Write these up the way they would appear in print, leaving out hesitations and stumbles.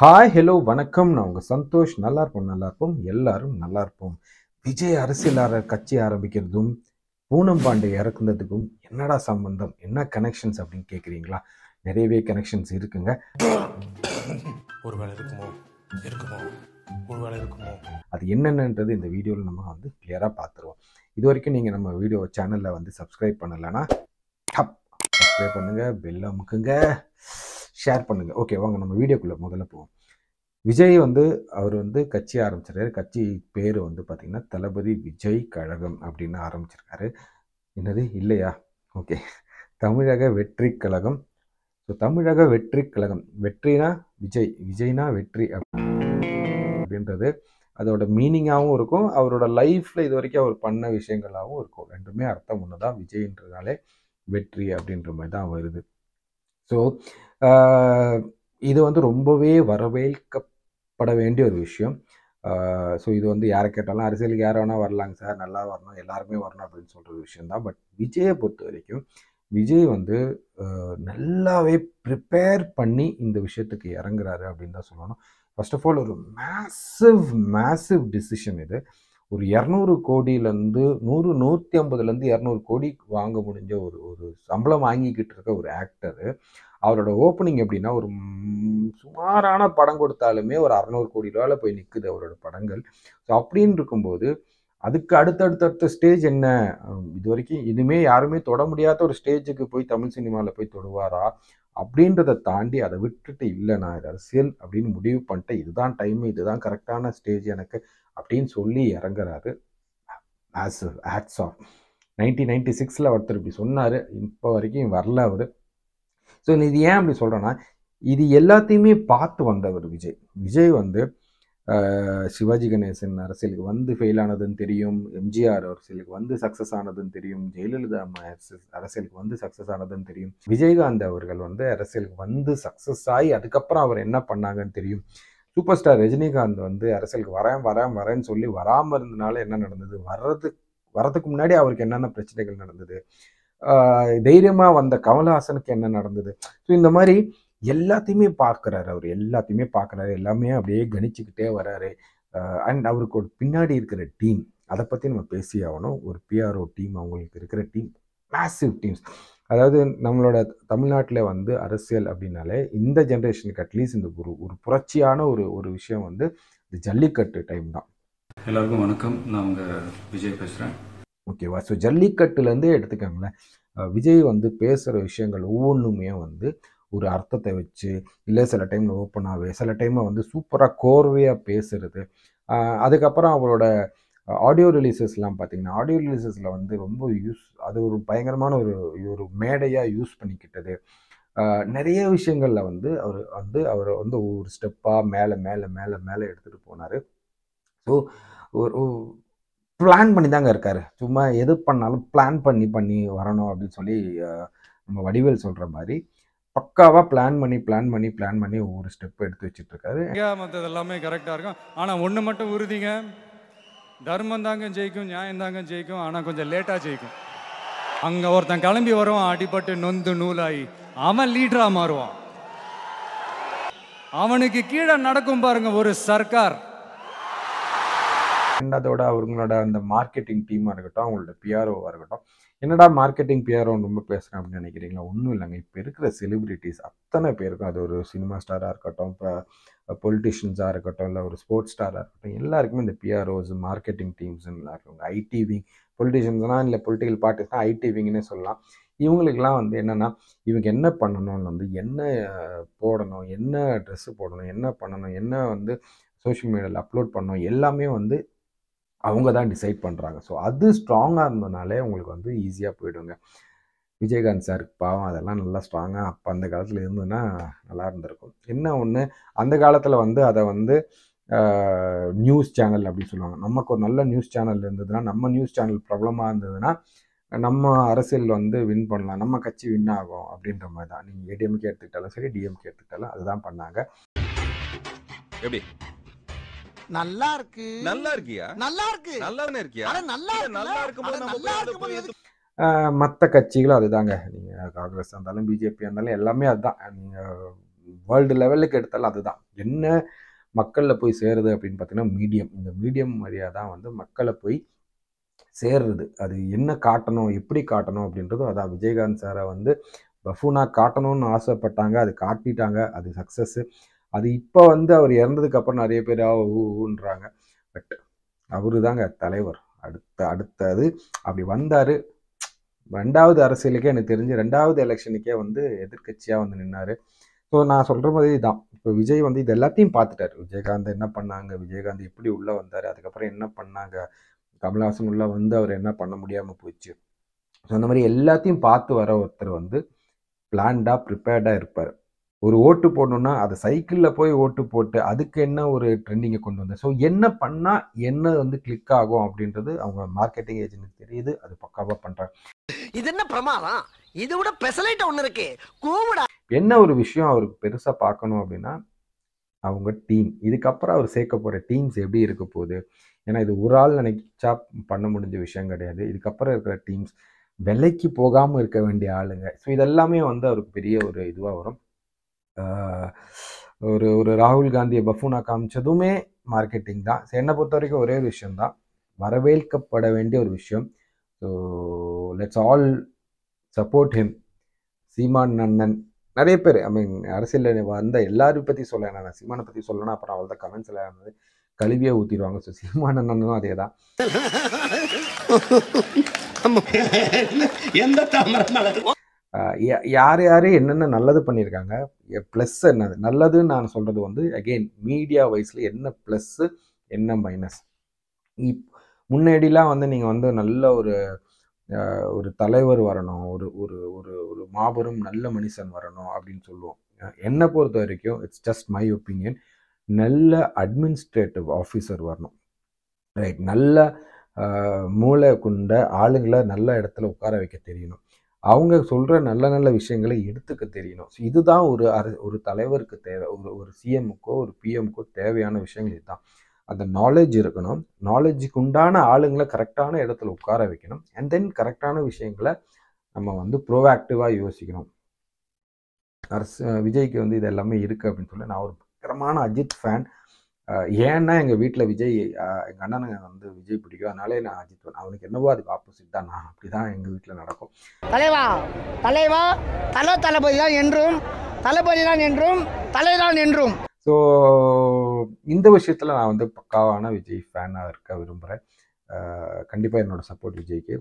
Hi hello வணக்கம். நான் உங்கள் சந்தோஷ். நல்லா இருப்போம் எல்லாரும் நல்லா இருப்போம். விஜய் அரசியல் கட்சி ஆரம்பிக்கிறதும் பூனம் பாண்டே இறக்குனதுக்கும் என்னடா சம்பந்தம், என்ன கனெக்ஷன்ஸ் அப்படின்னு கேட்குறீங்களா? நிறையவே கனெக்ஷன்ஸ் இருக்குங்க. ஒருவேளை இருக்குமோ ஒருவேளை இருக்குமோ அது என்னென்னன்றது இந்த வீடியோவில் நம்ம கிளியராக பார்த்துருவோம். இது வரைக்கும் நீங்கள் நம்ம வீடியோ சேனலில் சப்ஸ்கிரைப் பண்ணலைன்னா சப்ஸ்கிரைப் பண்ணுங்கள், பெல் அமுக்குங்க, ஷேர் பண்ணுங்கள். ஓகே, வாங்க நம்ம வீடியோக்குள்ளே முதல்ல போவோம். விஜய் அவர் கட்சி ஆரம்பிச்சிருக்காரு. கட்சி பேர் பார்த்திங்கன்னா தளபதி விஜய் கழகம் அப்படின்னு ஆரம்பிச்சிருக்காரு. என்னது இல்லையா? ஓகே, தமிழக வெற்றி கழகம். ஸோ தமிழக வெற்றி கழகம், வெற்றினா விஜய், விஜய்னா வெற்றி அப்படின்றது அதோட மீனிங்காகவும் இருக்கும், அவரோட லைஃப்பில் இது வரைக்கும் அவர் பண்ண விஷயங்களாகவும் இருக்கும். ரெண்டுமே அர்த்தம் ஒன்று தான். விஜய்ன்றதாலே வெற்றி அப்படின்ற மாதிரி தான் வருது. ஸோ இது ரொம்பவே வரவேற்கப்பட வேண்டிய ஒரு விஷயம். ஸோ இது யாரை கேட்டாலும் அரசியலுக்கு யார் வேணால் வரலாங்க சார், நல்லா வரணும், எல்லாருமே வரணும் அப்படின்னு சொல்கிற விஷயந்தான். பட் விஜயை பொறுத்த வரைக்கும் விஜய் நல்லாவே ப்ரிப்பேர் பண்ணி இந்த விஷயத்துக்கு இறங்குறாரு அப்படின்னு தான் சொல்லணும். ஃபர்ஸ்ட் ஆஃப் ஆல் ஒரு மேசிவ் டிசிஷன் இது. ஒரு 200 கோடியிலேருந்து 150லேருந்து 200 கோடி வாங்க முடிஞ்ச ஒரு சம்பளம் வாங்கிக்கிட்டு இருக்க ஒரு ஆக்டரு. அவரோட ஓப்பனிங் எப்படின்னா, ஒரு சுமாரான படம் கொடுத்தாலுமே ஒரு 600 கோடி ரூபாயில் போய் நிற்குது அவரோட படங்கள். ஸோ அப்படின்னு இருக்கும்போது அதுக்கு அடுத்தடுத்த ஸ்டேஜ் என்ன, இது வரைக்கும் இனிமேல் யாருமே தொட முடியாத ஒரு ஸ்டேஜுக்கு போய் தமிழ் சினிமாவில் போய் தொடுவாரா அப்படின்றத தாண்டி அதை விட்டுட்டு, இல்லை நான் இது அரசியல் அப்படின்னு முடிவு பண்ணிட்டேன், இதுதான் டைமு, இதுதான் கரெக்டான ஸ்டேஜ் எனக்கு அப்படின்னு சொல்லி இறங்குறாரு. Hats off. 1996 ஒருத்தர் இப்படி சொன்னார், இப்போ வரைக்கும் வரல அவர். ஸோ இது ஏன் அப்படி சொல்கிறேன்னா, இது எல்லாத்தையுமே பார்த்து வந்தவர் விஜய். விஜய் சிவாஜி கணேசன் அரசியலுக்கு ஃபெயில் ஆனதுன்னு தெரியும், எம்ஜிஆர் அரசியலுக்கு சக்ஸஸ் ஆனதுன்னு தெரியும், ஜெயலலிதா அரசியலுக்கு சக்ஸஸ் ஆனதுன்னு தெரியும், விஜயகாந்த் அவர்கள் அரசியலுக்கு சக்ஸஸ் ஆகி அதுக்கப்புறம் அவர் என்ன பண்ணாங்கன்னு தெரியும். சூப்பர் ஸ்டார் ரஜினிகாந்த் அரசியலுக்கு வரேன்னு சொல்லி வராமல் இருந்தனால என்ன நடந்தது, வர்றதுக்கு முன்னாடி அவருக்கு என்னென்ன பிரச்சனைகள் நடந்தது, தைரியமாக வந்த கமலஹாசனுக்கு என்ன நடந்தது. ஸோ இந்த மாதிரி எல்லாத்தையுமே பார்க்குறாரு அவர், எல்லாமே அப்படியே கணிச்சுக்கிட்டே வர்றாரு. அண்ட் அவருக்கு ஒரு பின்னாடி இருக்கிற டீம், அதை பற்றி நம்ம பேசி ஆகணும். ஒரு பிஆர்ஓ டீம், அவங்களுக்கு இருக்கிற டீம் மேசிவ் டீம்ஸ். அதாவது நம்மளோட தமிழ்நாட்டில் அரசியல் அப்படின்னாலே இந்த ஜென்ரேஷனுக்கு அட்லீஸ்ட் இந்த ஒரு புரட்சியான ஒரு விஷயம் இந்த ஜல்லிக்கட்டு டைம் தான். எல்லாருக்கும் வணக்கம், நான் உங்கள் விஜய் பேசுகிறேன். ஓகேவா? ஸோ ஜல்லிக்கட்டுலேருந்தே எடுத்துக்கோங்களேன், விஜய் பேசுகிற விஷயங்கள் ஒவ்வொன்றுமே ஒரு அர்த்தத்தை வச்சு, இல்லை சில டைமில் ஓப்பனாகவே, சில டைமில் சூப்பராக கோர்வையாக பேசுறது. அதுக்கப்புறம் அவரோட ஆடியோ ரிலீசஸ்லாம் பார்த்திங்கன்னா, ஆடியோ ரிலீசஸில் ரொம்ப அது ஒரு பயங்கரமான ஒரு மேடையாக யூஸ் பண்ணிக்கிட்டது. நிறைய விஷயங்களில் அவர் ஒரு ஸ்டெப்பாக மேலே மேலே மேலே மேலே எடுத்துகிட்டு போனார். ஸோ ஒரு பிளான் பண்ணி தாங்க இருக்கார். சும்மா எது பண்ணாலும் பிளான் பண்ணி வரணும் அப்படின்னு சொல்லி நம்ம வடிவேல் சொல்கிற மாதிரி பக்காவாக பிளான் பண்ணி ஒவ்வொரு ஸ்டெப் எடுத்து வச்சுட்டு இருக்காரு. மற்றது எல்லாமே கரெக்டாக இருக்கும். ஆனால் ஒன்று மட்டும் உறுதிங்க, தர்மம் தாங்க ஜெயிக்கும், நியாயம் தாங்க ஜெயிக்கும், ஆனால் கொஞ்சம் லேட்டாக ஜெயிக்கும். அங்கே ஒருத்தன் கிளம்பி வருவான், அடிபட்டு நொந்து நூலாகி, அவன் லீடராக மாறுவான். அவனுக்கு கீழே நடக்கும் பாருங்க ஒரு சர்க்கார். அதோட அவங்களோட அந்த மார்க்கெட்டிங் டீமாக இருக்கட்டும், அவங்களோட பிஆர்ஓவாக இருக்கட்டும். என்னடா மார்க்கெட்டிங் பிஆர்ஓன்னு ரொம்ப பேசுகிறேன் அப்படின்னு நினைக்கிறீங்களா? ஒன்றும் இல்லைங்க. இப்போ இருக்கிற செலிபிரிட்டிஸ் அத்தனை பேருக்கும், அது ஒரு சினிமா ஸ்டாராக இருக்கட்டும், இப்போ பொலிட்டிஷியன்ஸாக இருக்கட்டும், இல்லை ஒரு ஸ்போர்ட்ஸ் ஸ்டாராக இருக்கட்டும், எல்லாருக்குமே இந்த பிஆர்ஓஸ், மார்க்கெட்டிங் டீம்ஸ்ன்னு இருக்கவங்க, ஐடி விங், பொலிட்டிஷியன்ஸ்னால் இல்லை பொலிட்டிக்கல் பார்ட்டிஸ்னால் ஐடி விங்னே சொல்லலாம். இவங்களுக்கெல்லாம் என்னென்னா, இவங்க என்ன பண்ணணும்னு என்ன போடணும், என்ன ட்ரெஸ்ஸு போடணும், என்ன பண்ணணும், என்ன சோஷியல் மீடியாவில் அப்லோட் பண்ணணும், எல்லாமே அவங்க தான் டிசைட் பண்ணுறாங்க. ஸோ அது ஸ்ட்ராங்காக இருந்ததுனாலே உங்களுக்கு ஈஸியாக போயிடுங்க. விஜயகாந்த் சார் பாவம் அதெல்லாம் நல்லா ஸ்ட்ராங்காக அப்போ அந்த காலத்தில் இருந்ததுன்னா நல்லா இருந்திருக்கும். என்ன ஒன்று, அந்த காலத்தில் அதை நியூஸ் சேனல் அப்படின்னு சொல்லுவாங்க. நமக்கு ஒரு நல்ல நியூஸ் சேனல் இருந்ததுன்னா, நம்ம நியூஸ் சேனல் ப்ராப்ளமாக இருந்ததுன்னா நம்ம அரசியல் வின் பண்ணலாம், நம்ம கட்சி வின் ஆகும் அப்படின்ற மாதிரி தான். நீங்கள் ஏடிஎம்கே எடுத்துக்கிட்டாலும் சரி, டிஎம்கே எடுத்துக்கிட்டாலும் அதுதான் பண்ணாங்க. எப்படி நல்லா இருக்கு, நல்லா இருக்கியா, நல்லா இருக்கு, நல்லாவே இருக்கியா, நல்லா இருக்கும்போது மற்ற கட்சிகளும் அதுதாங்க. நீங்கள் காங்கிரஸ் இருந்தாலும் பிஜேபி இருந்தாலும் எல்லாமே அதுதான். நீங்கள் வேர்ல்டு லெவலுக்கு எடுத்தாலும் அதுதான். என்ன மக்களில் போய் சேருது அப்படின்னு பார்த்தீங்கன்னா மீடியம். இந்த மீடியம் வழியாக தான் வந்து மக்களை போய் சேர்றது. அது என்ன காட்டணும், எப்படி காட்டணும் அப்படின்றதும் அதான். விஜயகாந்த் சாரை வந்து பஃபூனா காட்டணும்னு ஆசைப்பட்டாங்க, அது காட்டிட்டாங்க, அது சக்ஸஸ்ஸு. அது இப்போ வந்து அவர் இறந்ததுக்கப்புறம் நிறைய பேர் ஊன்றாங்க. பட் அவரு தாங்க தலைவர். அடுத்தது அப்படி வந்தார். 2வது அரசியலுக்கே எனக்கு தெரிஞ்சு 2வது எலெக்ஷனுக்கே வந்து எதிர்க்கட்சியாக வந்து நின்னார். ஸோ நான் சொல்கிற மாதிரி தான். இப்போ விஜய் வந்து இது எல்லாத்தையும் பார்த்துட்டார். விஜயகாந்த் என்ன பண்ணாங்க, விஜயகாந்த் எப்படி உள்ளே வந்தார், அதுக்கப்புறம் என்ன பண்ணாங்க, கமல்ஹாசன் உள்ளே வந்து அவர் என்ன பண்ண முடியாமல் போயிடுச்சு. ஸோ அந்த மாதிரி எல்லாத்தையும் பார்த்து வர ஒருத்தர் வந்து பிளான்டாக ப்ரிப்பேர்டாக இருப்பார். ஒரு ஓட்டு போடணுன்னா அதை சைக்கிளில் போய் ஓட்டு போட்டு அதுக்கு என்ன ஒரு ட்ரெண்டிங்கை கொண்டு வந்தார். ஸோ என்ன பண்ணால் என்ன வந்து கிளிக் ஆகும் அப்படின்றது அவங்க மார்க்கெட்டிங் ஏஜென்ட்டுக்கு தெரியுது. அது பக்காவாக பண்ணுறாங்க. இது என்ன பிரமாதம்? இது விட பெசலைட் ஒண்ணு இருக்கு. கூவுடா. என்ன ஒரு விஷயம் அவருக்கு பெருசாக பார்க்கணும் அப்படின்னா அவங்க டீம். இதுக்கப்புறம் அவர் சேர்க்க போகிற டீம்ஸ் எப்படி இருக்க போகுது. ஏன்னா இது ஒரு ஆள் நினைச்சா பண்ண முடிஞ்ச விஷயம் கிடையாது. இதுக்கப்புறம் இருக்கிற டீம்ஸ் விலைக்கு போகாமல் இருக்க வேண்டிய ஆளுங்க. ஸோ இதெல்லாமே வந்து அவருக்கு பெரிய ஒரு இதுவாக வரும். ஒரு ராகுல் காந்தியை பஃபூனா காமிச்சதுமே மார்க்கெட்டிங் தான். ஸோ என்னை பொறுத்த வரைக்கும் ஒரே ஒரு விஷயம்தான், வரவேற்கப்பட வேண்டிய ஒரு விஷயம். So let's all support him. Seeman அண்ணன் நிறைய பேர் அரசியலில் வந்த எல்லாரும் பற்றி சொல்ல, நான் சீமானை பற்றி சொல்லணும்னா அப்புறம் அவள் தான் கமெண்ட்ஸில் வந்து கழுவியே ஊற்றிடுவாங்க. ஸோ சீமான் அண்ணனும் அதே தான். யார் யார் என்னென்ன நல்லது பண்ணியிருக்காங்க, ப்ளஸ் என்னது நல்லதுன்னு நான் சொல்கிறது வந்து அகெயின் மீடியா வைஸில் என்ன ப்ளஸ்ஸு என்ன மைனஸ். முன்னாடிலாம் வந்து நீங்கள் வந்து நல்ல ஒரு தலைவர் வரணும், ஒரு ஒரு ஒரு ஒரு மாபெரும் நல்ல மனுஷன் வரணும் அப்படின்னு சொல்லுவோம். என்னை பொறுத்த வரைக்கும் இட்ஸ் ஜஸ்ட் மை ஒப்பீனியன், நல்ல அட்மினிஸ்ட்ரேட்டிவ் ஆஃபீஸர் வரணும். ரைட், நல்ல மூளை கொண்ட ஆளுங்களை நல்ல இடத்துல உட்கார வைக்க தெரியணும். அவங்க சொல்கிற நல்ல நல்ல விஷயங்களை எடுத்துக்க தெரியணும். ஸோ இதுதான் ஒரு தலைவருக்கு தேவை. ஒரு சிஎம்முக்கோ ஒரு பிஎம்முக்கோ தேவையான விஷயங்கள் இதுதான். அந்த நாலேஜ் இருக்கணும். நாலேஜுக்கு உண்டான ஆளுங்களை கரெக்டான இடத்துல உட்கார வைக்கணும். அண்ட் தென் கரெக்டான விஷயங்களை நம்ம வந்து ப்ரோஆக்டிவாக யோசிக்கணும். விஜய்க்கு வந்து இது எல்லாமே இருக்குது அப்படின்னு சொல்லி நான் ஒரு பயங்கரமான அஜித் ஃபேன். ஏன்னா எங்கள் வீட்டில் விஜய், எங்கள் அண்ணனுங்க வந்து விஜய் பிடிக்கும், அதனாலே நான் அஜித் ஃபேன். அவனுக்கு என்னவோ அதுக்கு ஆப்போசிட் தான். நான் அப்படி தான் எங்கள் வீட்டில் நடக்கும். தலைவா தலைவா தளபதி தான் என்றும், தளபதி தான் என்றும், தலைதான் என்றும். ஸோ இந்த விஷயத்தில் நான் வந்து பக்காவான விஜய் ஃபேனாக இருக்க விரும்புகிறேன். கண்டிப்பாக என்னோடய சப்போர்ட் விஜய்க்கு,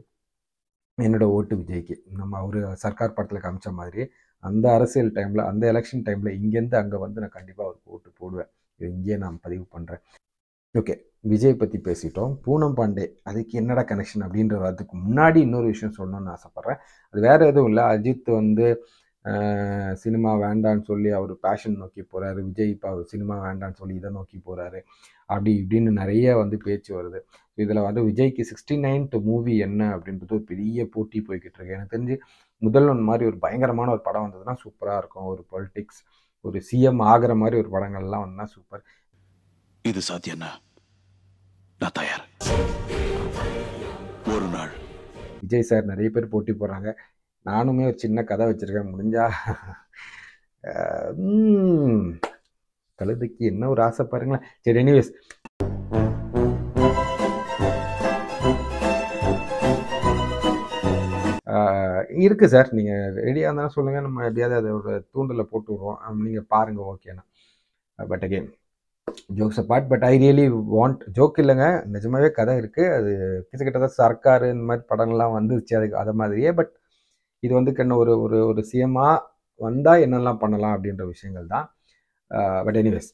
என்னோடய ஓட்டு விஜய்க்கு. நம்ம ஒரு சர்க்கார் படத்தில் காமிச்ச மாதிரி அந்த அரசியல் டைமில், அந்த எலெக்ஷன் டைமில் இங்கேருந்து அங்கே வந்து நான் கண்டிப்பாக அவருக்கு ஓட்டு போடுவேன். இது இங்கேயே நான் பதிவு பண்ணுறேன். ஓகே, விஜய் பற்றி பேசிட்டோம். பூனம் பாண்டே அதுக்கு என்னடா கனெக்ஷன் அப்படின்ற அதுக்கு முன்னாடி இன்னொரு விஷயம் சொல்லணும்னு ஆசைப்பட்றேன். அது வேறு எதுவும் இல்லை. அஜித் வந்து சினிமா வேண்டான்னு சொல்லி அவர் பேஷன் நோக்கி போகிறாரு. விஜய் இப்போ அவர் சினிமா வேண்டான்னு சொல்லி இதை நோக்கி போகிறாரு. அப்படி இப்படின்னு நிறைய வந்து பேச்சு வருது. இதில் வந்து விஜய்க்கு 69th மூவி என்ன அப்படின்றது ஒரு பெரிய போட்டி போய்கிட்டு இருக்கு. எனக்கு தெரிஞ்சு முதல்வன் மாதிரி ஒரு பயங்கரமான ஒரு படம் வந்ததுன்னா சூப்பராக இருக்கும். ஒரு பொலிட்டிக்ஸ், ஒரு சிஎம் ஆகிற மாதிரி ஒரு படங்கள்லாம் வந்தா சூப்பர். இது சாத்தியம்னா நான் தயார். ஒரு நாள் விஜய் சார் நிறைய பேர் போட்டி போடுறாங்க. நானுமே ஒரு சின்ன கதை வச்சிருக்கேன். முடிஞ்சா கழுதைக்கு என்ன ஒரு ஆசை பாருங்களேன். சரி, எனிவேஸ் இருக்குது சார். நீங்கள் ரெடியாக இருந்தாலும் சொல்லுங்கள், நம்ம எப்படியாவது அதை ஒரு தூண்டலில் போட்டு விடுவோம். நீங்கள் பாருங்கள், ஓகேண்ணா. But again jokes apart, but I really want, joke இல்லைங்க, நிஜமாகவே கதை இருக்குது. அது கிட்டத்தட்ட சர்க்கார் இந்த மாதிரி படங்கள்லாம் வந்துருச்சு அதுக்கு அதை மாதிரியே. பட் இது வந்து கண்ண ஒரு சிஎம்மாக வந்தால் என்னெல்லாம் பண்ணலாம் அப்படின்ற விஷயங்கள் தான். பட் எனிவேஸ்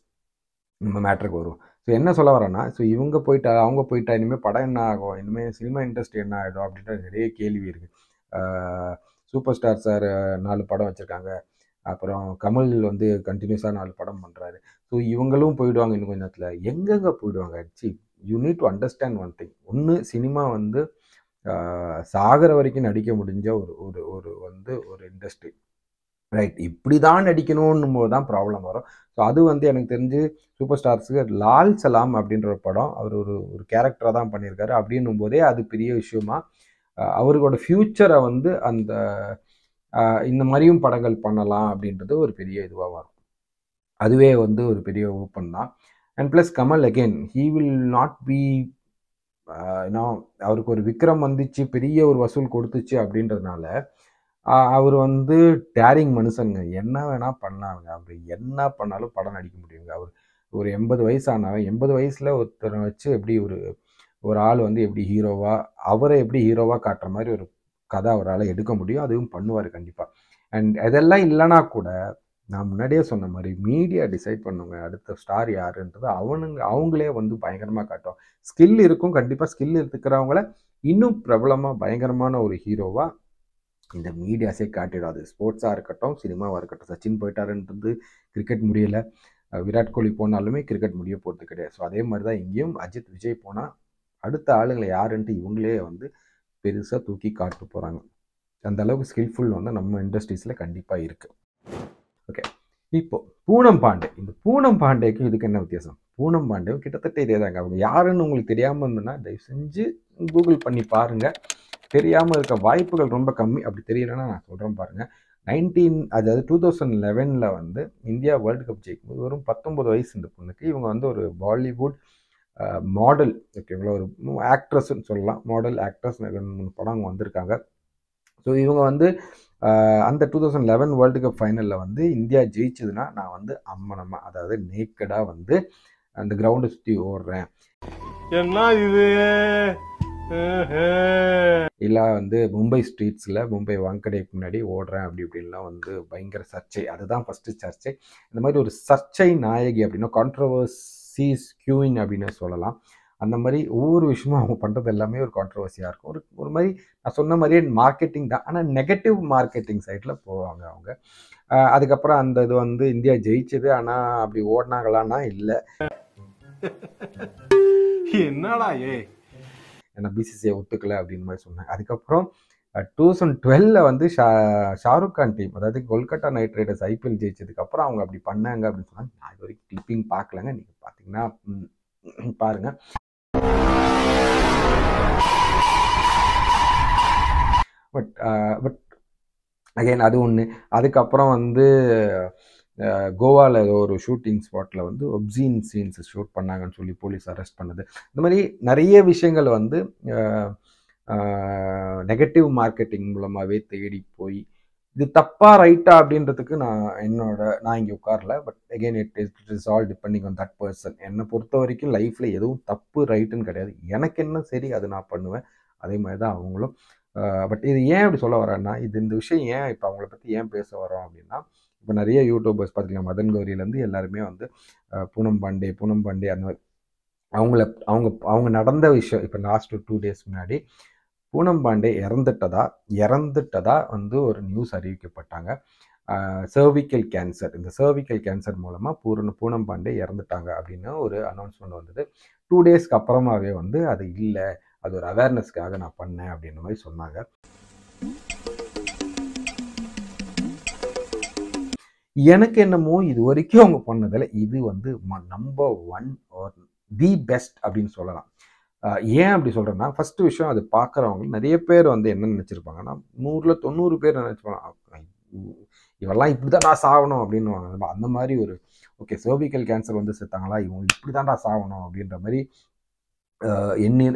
நம்ம மேட்ருக்கு வருவோம். ஸோ என்ன சொல்ல வரேன்னா, ஸோ இவங்க போயிட்டா அவங்க போயிட்டா இனிமேல் படம் என்ன ஆகும், இனிமேல் சினிமா இண்டஸ்ட்ரி என்ன ஆகிடும் அப்படின்ற நிறைய கேள்வி இருக்குது. சூப்பர் ஸ்டார் சார் 4 படம் வச்சுருக்காங்க. அப்புறம் கமல் வந்து கண்டினியூஸாக 4 படம் பண்ணுறாரு. ஸோ இவங்களும் போயிடுவாங்க இன்னும் கொஞ்சம் நேரத்தில். எங்கெங்கே போயிடுவாங்க? You need to understand one thing. ஒன்று, சினிமா வந்து சாகிற வரைக்கும் நடிக்க முடிஞ்ச ஒரு இண்டஸ்ட்ரி. ரைட், இப்படி தான் நடிக்கணும்னும் போது தான் ப்ராப்ளம் வரும். ஸோ அது வந்து எனக்கு தெரிஞ்சு சூப்பர் ஸ்டார்ஸுக்கு லால் சலாம் அப்படின்ற ஒரு படம் அவர் ஒரு கேரக்டராக தான் பண்ணியிருக்காரு. அப்படின்னும் போதே அது பெரிய விஷயமா அவரோட ஃப்யூச்சரை வந்து அந்த இந்த மாதிரியும் படங்கள் பண்ணலாம் அப்படின்றது ஒரு பெரிய இதுவாக வரும். அதுவே வந்து ஒரு பெரிய ஓப்பன் தான். And plus Kamal again he will not be அவருக்கு ஒரு விக்ரம் வந்துச்சு, பெரிய ஒரு வசூல் கொடுத்துச்சு அப்படின்றதுனால அவர் வந்து டேரிங் மனுஷனுங்க. என்ன வேணால் பண்ணலாங்க. அவர் என்ன பண்ணாலும் படம் நடிக்க முடியுங்க. அவர் ஒரு 80 வயசு ஆனாலும் 80 வயசில் ஒருத்தரை வச்சு எப்படி ஒரு ஆள் வந்து எப்படி அவரை எப்படி ஹீரோவாக காட்டுற மாதிரி ஒரு கதை அவரால் எடுக்க முடியும். அதுவும் பண்ணுவார் கண்டிப்பாக. அண்ட் இதெல்லாம் இல்லைனா கூட நான் முன்னாடியே சொன்ன மாதிரி மீடியா டிசைட் பண்ணுங்க அடுத்த ஸ்டார் யாருன்றது அவங்களே வந்து பயங்கரமாக காட்டும். ஸ்கில் இருக்கும், கண்டிப்பாக ஸ்கில் இருக்கிறவங்கள இன்னும் பிரபலமாக பயங்கரமான ஒரு ஹீரோவாக இந்த மீடியாஸே காட்டிடாது. ஸ்போர்ட்ஸாக இருக்கட்டும், சினிமாவாக இருக்கட்டும். சச்சின் போயிட்டாருன்றது கிரிக்கெட் முடியலை, விராட் கோலி போனாலுமே கிரிக்கெட் முடிய போகிறது கிடையாது. ஸோ அதே மாதிரி தான் இங்கேயும் அஜித் விஜய் போனால் அடுத்த ஆளுங்களை யாருன்ட்டு இவங்களே வந்து பெருசாக தூக்கி காட்ட போகிறாங்க. அந்த அளவுக்கு ஸ்கில்ஃபுல் வந்து நம்ம இண்டஸ்ட்ரீஸில் கண்டிப்பாக இருக்குது. ஓகே, இப்போ பூனம் பாண்டே. இந்த பூனம் பாண்டேக்கும் இதுக்கு என்ன வித்தியாசம்? பூனம் பாண்டேவும் கிட்டத்தட்ட இதே தாங்க. அவங்க யாருன்னு உங்களுக்கு தெரியாமல் இருந்ததுன்னா தயவு செஞ்சு கூகுள் பண்ணி பாருங்கள். தெரியாமல் இருக்க வாய்ப்புகள் ரொம்ப கம்மி. அப்படி தெரியலன்னா நான் சொல்கிறேன் பாருங்கள். 2011 வந்து இந்தியா வேர்ல்டு கப் ஜெயிக்கும்போது வெறும் 19 வயசு இந்த பொண்ணுக்கு. இவங்க வந்து ஒரு பாலிவுட் மாடல், ஓகேங்களா, ஒரு ஆக்ட்ரஸ்ன்னு சொல்லலாம். மாடல் ஆக்ட்ரஸ் 2-3 படம் அவங்க வந்திருக்காங்க. ஸோ இவங்க வந்து அந்த 2011 வேர்ல்டு கப் ஃபைனலில் வந்து இந்தியா ஜெயிச்சதுன்னா நான் வந்து அம்மனமாக, அதாவது நேக்கடாக வந்து அந்த கிரவுண்டை சுற்றி ஓடுறேன், என்ன இது இல்லை வந்து மும்பை ஸ்ட்ரீட்ஸில் மும்பை வாங்கடைக்கு முன்னாடி ஓடுறேன் அப்படி இப்படின்லாம் வந்து பயங்கர சர்ச்சை. அதுதான் ஃபஸ்ட்டு சர்ச்சை. இந்த மாதிரி ஒரு சர்ச்சை நாயகி அப்படின்னா கான்ட்ரவர்சிஸ் கியூயின் அப்படின்னு சொல்லலாம். அந்த மாதிரி ஒவ்வொரு விஷயமும் அவங்க பண்ணுறது எல்லாமே ஒரு கான்ட்ரவர்சியாக இருக்கும். ஒரு மாதிரி நான் சொன்ன மாதிரியே மார்க்கெட்டிங் தான், ஆனால் நெகட்டிவ் மார்க்கெட்டிங் சைடில் போவாங்க அவங்க. அதுக்கப்புறம் அந்த இது வந்து இந்தியா ஜெயிச்சது, ஆனால் அப்படி ஓடினாங்களான்னா இல்லை, என்னடா ஏன்னா பிசிசிஐ ஒத்துக்கலை அப்படின்னு மாதிரி சொன்னாங்க. அதுக்கப்புறம் 2012 வந்து ஷாருக் கான் டீம், அதாவது கொல்கட்டா நைட் ரைடர்ஸ் ஐபிஎல் ஜெயிச்சதுக்கப்புறம் அவங்க அப்படி பண்ணாங்க அப்படின்னு சொன்னாங்க. நான் இது வரைக்கும் கிளிப்பிங் பார்க்கலங்க, நீங்கள் பார்த்தீங்கன்னா பாருங்கள். பட் அகைன் அது ஒன்று. அதுக்கப்புறம் வந்து கோவாவில் ஏதோ ஒரு ஷூட்டிங் ஸ்பாட்டில் வந்து ஒப்சீன் சீன்ஸ் ஷூட் பண்ணாங்கன்னு சொல்லி போலீஸ் அரெஸ்ட் பண்ணது. இந்த மாதிரி நிறைய விஷயங்கள் வந்து நெகட்டிவ் மார்க்கெட்டிங் மூலமாகவே தேடி போய் இது தப்பா ரைட்டா அப்படின்றதுக்கு நான் இங்கே உட்காரல. But again it is all depending on that person. என்னை பொறுத்த வரைக்கும் லைஃப்பில் எதுவும் தப்பு ரைட்டுன்னு கிடையாது. எனக்கு என்ன சரி அது நான் பண்ணுவேன். அதே மாதிரி தான் அவங்களும். பட் இது ஏன் அப்படி சொல்ல வரேன்னா, இந்த விஷயம் ஏன் இப்போ அவங்கள பற்றி ஏன் பேச வரோம் அப்படின்னா, இப்போ நிறைய யூடியூபர்ஸ் பார்த்திங்கன்னா மதன் கௌரியிலேருந்து எல்லாருமே வந்து பூனம் பாண்டே அந்த மாதிரி அவங்க நடந்த விஷயம். இப்போ லாஸ்ட் 2 days முன்னாடி பூனம் பாண்டே இறந்துட்டதா வந்து ஒரு நியூஸ் அறிவிக்கப்பட்டாங்க. சர்விக்கல் கேன்சர், இந்த சர்விக்கல் கேன்சர் மூலமாக பூனம் பாண்டே இறந்துட்டாங்க அப்படின்னு ஒரு அனௌன்ஸ்மெண்ட் வந்தது. 2 daysக்கு அப்புறமாவே வந்து அது இல்லை, அது ஒரு அவேர்னஸ்க்காக நான் பண்ணேன் அப்படின்ற மாதிரி சொன்னாங்க. எனக்கு என்னமோ இது வரைக்கும் அவங்க பண்ணதில் இது வந்து நம்பர் 1 ஆர் தி பெஸ்ட் அப்படின்னு சொல்லலாம். ஏன் அப்படி சொல்கிறேன்னா, ஃபஸ்ட்டு விஷயம் அது பார்க்குறவங்க நிறைய பேர் வந்து என்ன நினச்சிருப்பாங்கன்னா, 100ல் 90 பேர் நினச்சிப்பாங்க இவெல்லாம் இப்படி தான் நான் சாகணும் அப்படின்னு. அந்த மாதிரி ஒரு ஓகே சர்விக்கல் கேன்சர் வந்து செத்தாங்களா, இவங்க இப்படி தான்டா சாகணும் அப்படின்ற மாதிரி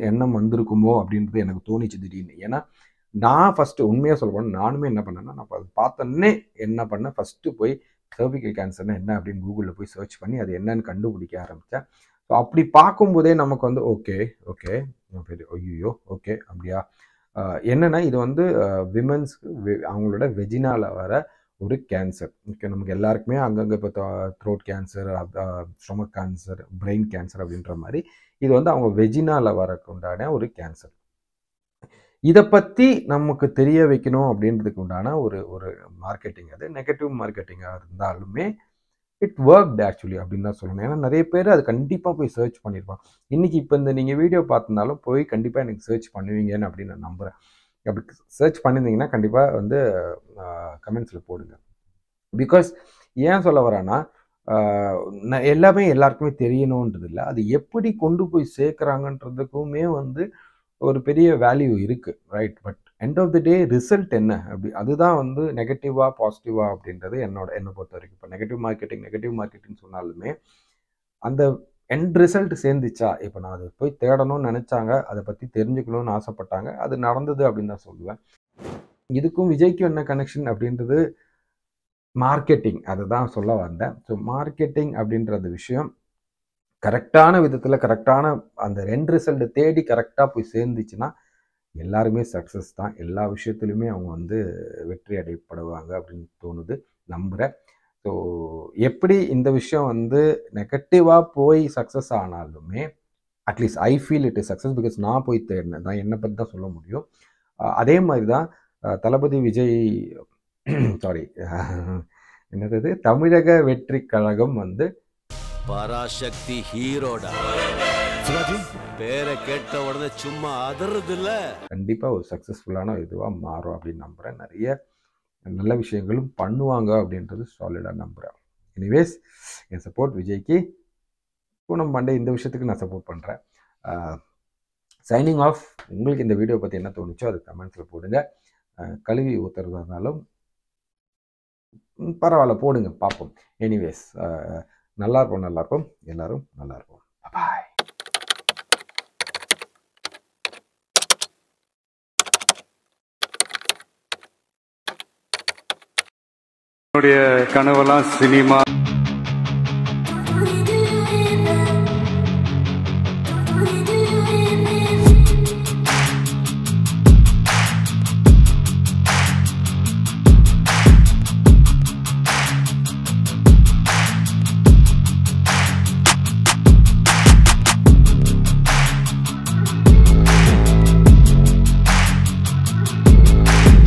எண்ணம் வந்திருக்குமோ அப்படின்றது எனக்கு தோணிச்சு திடீர்னு. ஏன்னா நான் ஃபஸ்ட்டு உண்மையாக சொல்ல போனால் நானுமே என்ன பண்ணேன்னா, நான் அது பார்த்தோன்னே என்ன பண்ணேன், ஃபஸ்ட்டு போய் சர்விக்கல் கேன்சர்னா என்ன அப்படின்னு கூகுளில் போய் சர்ச் பண்ணி அது என்னன்னு கண்டுபிடிக்க ஆரம்பித்தேன். ஸோ அப்படி பார்க்கும்போதே நமக்கு வந்து ஓகே ஐயோ ஓகே அப்படியா, என்னென்னா இது வந்து விமன்ஸ்க்கு அவங்களோட வெஜினாவில் வர ஒரு கேன்சர். ஓகே, நமக்கு எல்லாருக்குமே அங்கங்கே இப்போ throat cancer, stomach cancer, brain cancer அப்படின்ற மாதிரி இது வந்து அவங்க வெஜினாவில் வரக்கு உண்டான ஒரு கேன்சர். இதை பற்றி நமக்கு தெரிய வைக்கணும் அப்படின்றதுக்கு உண்டான ஒரு மார்க்கெட்டிங். அது நெகட்டிவ் மார்க்கெட்டிங்காக இருந்தாலுமே இட் ஒர்க்ட் ஆக்சுவலி அப்படின்னு தான் சொல்லணும். ஏன்னா நிறைய பேர் அது கண்டிப்பாக போய் சர்ச் பண்ணியிருப்பாங்க. இன்றைக்கி இப்போ நீங்கள் வீடியோ பார்த்துருந்தாலும் போய் கண்டிப்பாக எனக்கு சர்ச் பண்ணுவீங்கன்னு அப்படின்னு நான் நம்புகிறேன். அப்படி சர்ச் பண்ணியிருந்தீங்கன்னா கண்டிப்பாக வந்து கமெண்ட்ஸில் போடுங்க. பிகாஸ் ஏன் சொல்ல வரேன்னா, எல்லாமே எல்லாருக்குமே தெரியணுன்றது இல்லை, அது எப்படி கொண்டு போய் சேர்க்குறாங்கன்றதுக்குமே வந்து ஒரு பெரிய வேல்யூ இருக்குது, right? But end of the day result என்ன அதுதான் வந்து நெகட்டிவாக பாசிட்டிவாக அப்படின்றது என்னை பொறுத்த வரைக்கும். இப்போ நெகட்டிவ் மார்க்கெட்டிங் சொன்னாலுமே அந்த எண்ட் ரிசல்ட் சேர்ந்துச்சா? இப்போ நான் அதை போய் தேடணும்னு நினச்சாங்க, அதை பற்றி தெரிஞ்சுக்கணும்னு ஆசைப்பட்டாங்க, அது நடந்தது அப்படின்னு தான் சொல்லுவேன். இதுக்கும் விஜய்க்கும் என்ன கனெக்ஷன் அப்படின்றது மார்க்கெட்டிங், அதை தான் சொல்ல வந்தேன். ஸோ மார்க்கெட்டிங் அப்படின்றது விஷயம் கரெக்டான விதத்தில் கரெக்டான அந்த எண்ட் ரிசல்ட் தேடி கரெக்டாக போய் சேர்ந்துச்சுன்னா எல்லாருமே சக்ஸஸ் தான். எல்லா விஷயத்துலையுமே அவங்க வந்து வெற்றி அடையப்படுவாங்க அப்படின்னு தோணுது, நம்புகிறேன். ஸோ எப்படி இந்த விஷயம் வந்து நெகட்டிவாக போய் சக்ஸஸ் ஆனாலுமே at least I feel it is success because நான் போய் தேடினேன், நான் என்னை பற்றி தான் சொல்ல முடியும். அதே மாதிரி தான் தளபதி விஜய் சாரி என்னது தமிழக வெற்றி கழகம் வந்து பராசக்தி ஹீரோடா பேரை கேட்ட உடனே சும்மா அதறது இல்ல, கண்டிப்பாக ஒரு சக்ஸஸ்ஃபுல்லான இதுவாக மாறும் அப்படின்னு நம்புகிறேன். நிறைய நல்ல விஷயங்களும் பண்ணுவாங்க அப்படின்றது சாலிடாக நம்புகிறேன். எனிவேஸ், என் சப்போர்ட் விஜய்க்கு. பூனம் பாண்டே இந்த விஷயத்துக்கு நான் சப்போர்ட் பண்ணுறேன். Signing off. உங்களுக்கு இந்த வீடியோ பற்றி என்ன தோணுச்சோ அது கமெண்ட்ஸில் போடுங்க. கழுவி ஊற்றுறதா இருந்தாலும் பரவாயில்ல, போடுங்க, பார்ப்போம். எனிவேஸ், நல்லா இருப்போம், எல்லாரும் நல்லா இருப்போம். பாய். என்னுடைய கனவெல்லாம் சினிமா.